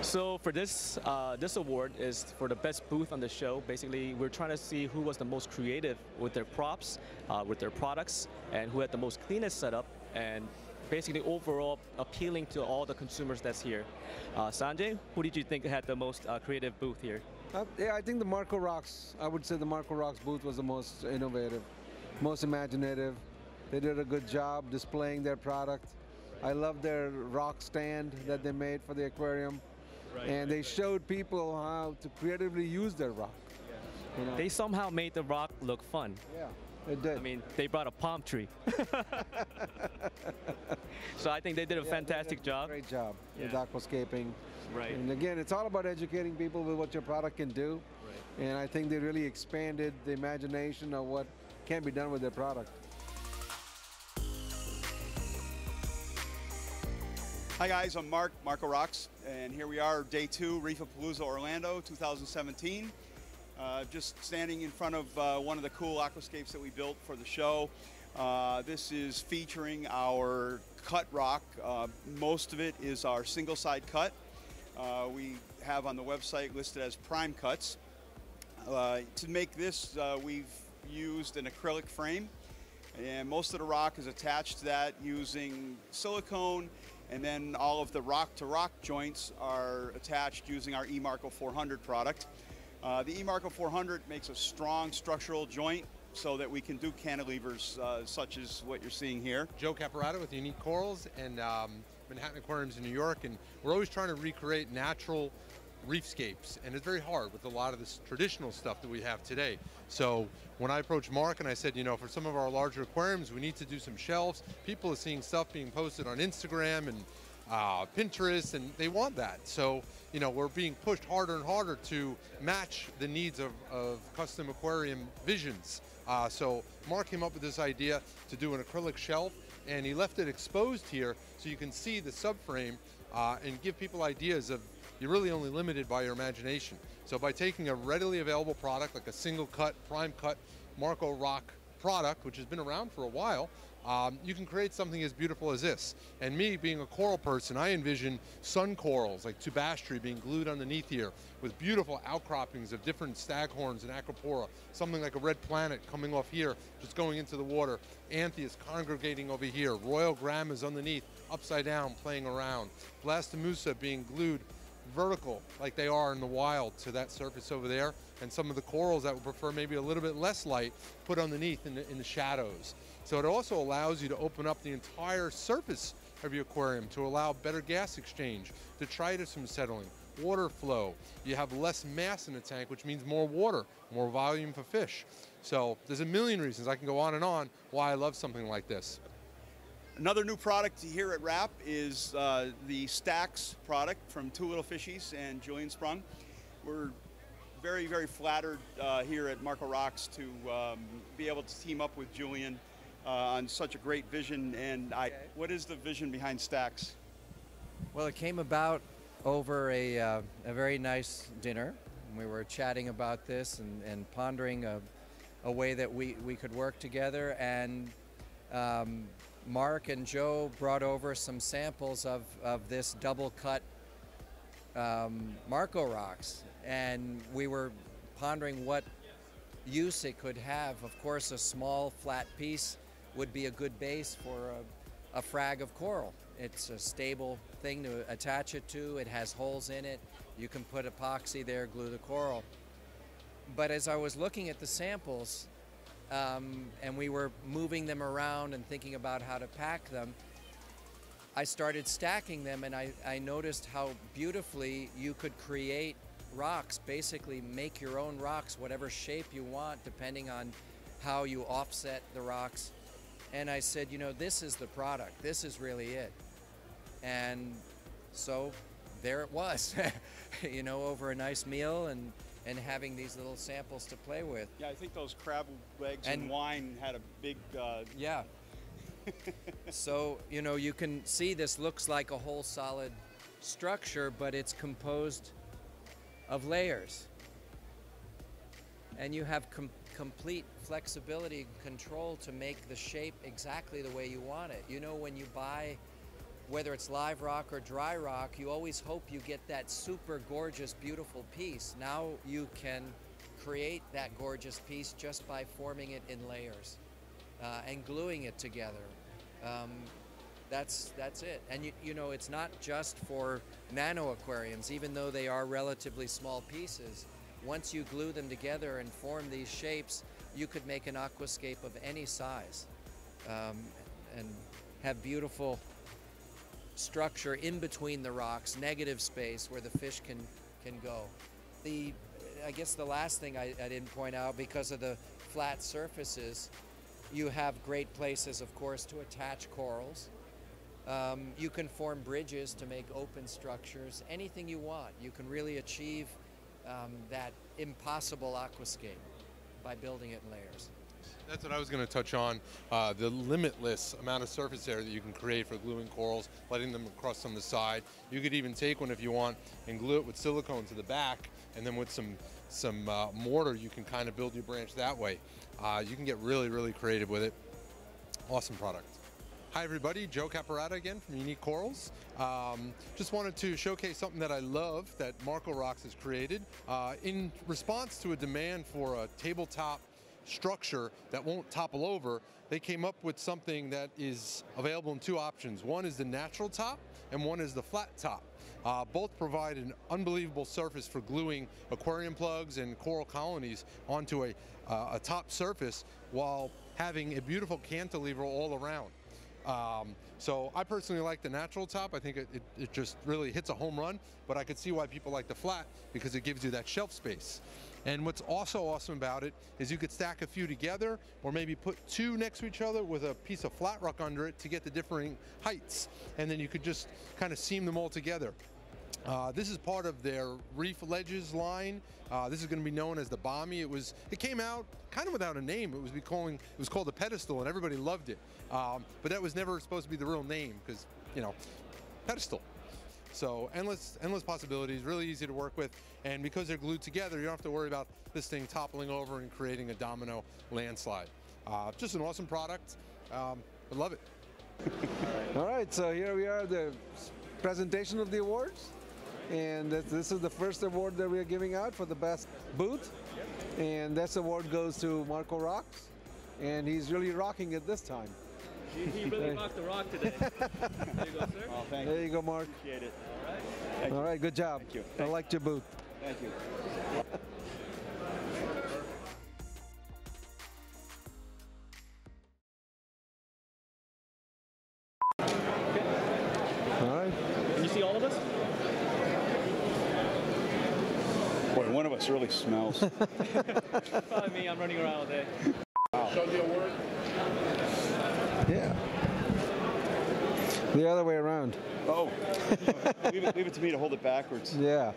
So for this award is for the best booth on the show. Basically, we're trying to see who was the most creative with their props, with their products, and who had the most cleanest setup, and basically overall appealing to all the consumers that's here. Sanjay, who did you think had the most creative booth here? Yeah, I think the Marco Rocks. I would say the Marco Rocks booth was the most innovative, most imaginative. They did a good job displaying their product. I love their rock stand that they made for the aquarium. And they showed people how to creatively use their rock. You know? They somehow made the rock look fun. Yeah, they did. I mean, they brought a palm tree. So I think they did a fantastic job. Great job with aquascaping. Right. And again, it's all about educating people with what your product can do. Right. And I think they really expanded the imagination of what can be done with their product. Hi guys, I'm Marco Rocks, and here we are, day 2, Reef A Palooza Orlando 2017. Just standing in front of one of the cool aquascapes that we built for the show. This is featuring our cut rock. Most of it is our single side cut. We have on the website listed as prime cuts. To make this, we've used an acrylic frame, and most of the rock is attached to that using silicone. And then all of the rock-to-rock joints are attached using our eMarco 400 product. The eMarco 400 makes a strong structural joint so that we can do cantilevers such as what you're seeing here. Joe Caporato with Unique Corals and Manhattan Aquariums in New York, and we're always trying to recreate natural reefscapes, and it's very hard with a lot of this traditional stuff that we have today. So when I approached Mark and I said, you know, for some of our larger aquariums, we need to do some shelves. People are seeing stuff being posted on Instagram and Pinterest, and they want that. So, you know, we're being pushed harder and harder to match the needs of custom aquarium visions. So Mark came up with this idea to do an acrylic shelf, and he left it exposed here so you can see the subframe and give people ideas of you're really only limited by your imagination. So by taking a readily available product like a single cut, prime cut Marco Rock product, which has been around for a while, you can create something as beautiful as this. And me being a coral person, I envision sun corals like tubastri being glued underneath here with beautiful outcroppings of different staghorns and acropora, something like a red planet coming off here, just going into the water, anthias congregating over here, royal grammas underneath, upside down, playing around, blastomusa being glued vertical like they are in the wild to that surface over there, and some of the corals that would prefer maybe a little bit less light put underneath in the shadows. So it also allows you to open up the entire surface of your aquarium to allow better gas exchange, detritus from settling, water flow. You have less mass in the tank, which means more water, more volume for fish. So there's a million reasons, I can go on why I love something like this. Another new product here at RAP is the Stacks product from Two Little Fishies and Julian Sprung. We're very, very flattered here at Marco Rocks to be able to team up with Julian on such a great vision. And what is the vision behind Stacks? Well, it came about over a very nice dinner. We were chatting about this and pondering a way that we could work together, and Mark and Joe brought over some samples of this double cut Marco Rocks, and we were pondering what use it could have. Of course, a small flat piece would be a good base for a frag of coral. It's a stable thing to attach it to. It has holes in it. You can put epoxy there, glue the coral. But as I was looking at the samples, and we were moving them around and thinking about how to pack them, I started stacking them, and I noticed how beautifully you could create rocks, basically make your own rocks, whatever shape you want, depending on how you offset the rocks. And I said, you know, this is the product. This is really it. And so there it was, you know, over a nice meal and having these little samples to play with. Yeah, I think those crab legs and wine had a big... Yeah. So, you know, you can see this looks like a whole solid structure, but it's composed of layers. And you have complete flexibility and control to make the shape exactly the way you want it. You know, when you buy whether it's live rock or dry rock, you always hope you get that super gorgeous, beautiful piece. Now you can create that gorgeous piece just by forming it in layers and gluing it together. That's it. And you know, it's not just for nano aquariums, even though they are relatively small pieces. Once you glue them together and form these shapes, you could make an aquascape of any size and have beautiful structure in between the rocks, negative space where the fish can go. I guess the last thing I didn't point out, because of the flat surfaces, you have great places, of course, to attach corals. You can form bridges to make open structures. Anything you want. You can really achieve that impossible aquascape by building it in layers. That's what I was going to touch on, the limitless amount of surface area that you can create for gluing corals, letting them crust on the side. You could even take one if you want and glue it with silicone to the back, and then with some mortar you can kind of build your branch that way. You can get really, really creative with it. Awesome product. Hi everybody, Joe Caparata again from Unique Corals. Just wanted to showcase something that I love that Marco Rocks has created in response to a demand for a tabletop structure that won't topple over. They came up with something that is available in two options. One is the natural top and one is the flat top. Both provide an unbelievable surface for gluing aquarium plugs and coral colonies onto a top surface while having a beautiful cantilever all around. So I personally like the natural top. I think it just really hits a home run, but I could see why people like the flat because it gives you that shelf space. And what's also awesome about it is you could stack a few together or maybe put two next to each other with a piece of flat rock under it to get the differing heights. And then you could just kind of seam them all together. This is part of their Reef Ledges line. This is going to be known as the Bommy. It came out kind of without a name. It was called the Pedestal, and everybody loved it. But that was never supposed to be the real name because, you know, pedestal. So endless possibilities, really easy to work with, and because they're glued together, you don't have to worry about this thing toppling over and creating a domino landslide. Just an awesome product. I love it. All right, so here we are, the presentation of the awards. And this is the first award that we are giving out for the best booth. And this award goes to Marco Rocks. And he's really rocking it this time. He really rocked the rock today. There you go, sir. Oh, thank you. There you go, Mark. Appreciate it. All right. Thank you. All right, good job. Thank you. I liked your booth. Thank you. All right. Can you see all of us? Boy, one of us really smells. Probably me. I'm running around all day. Show the award. Yeah. The other way around. Oh, leave it to me to hold it backwards. Yeah.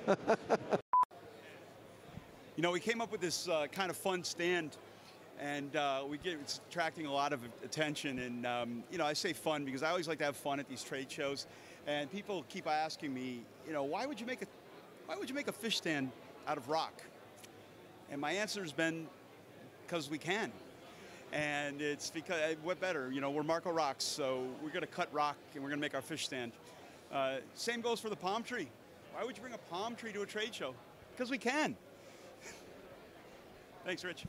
You know, we came up with this kind of fun stand, and it's attracting a lot of attention. And you know, I say fun because I always like to have fun at these trade shows. And people keep asking me, you know, why would you make a fish stand out of rock? And my answer has been, because we can. And it's because, what better? You know, we're Marco Rocks, so we're going to cut rock and we're going to make our fish stand. Same goes for the palm tree. Why would you bring a palm tree to a trade show? Because we can. Thanks, Rich.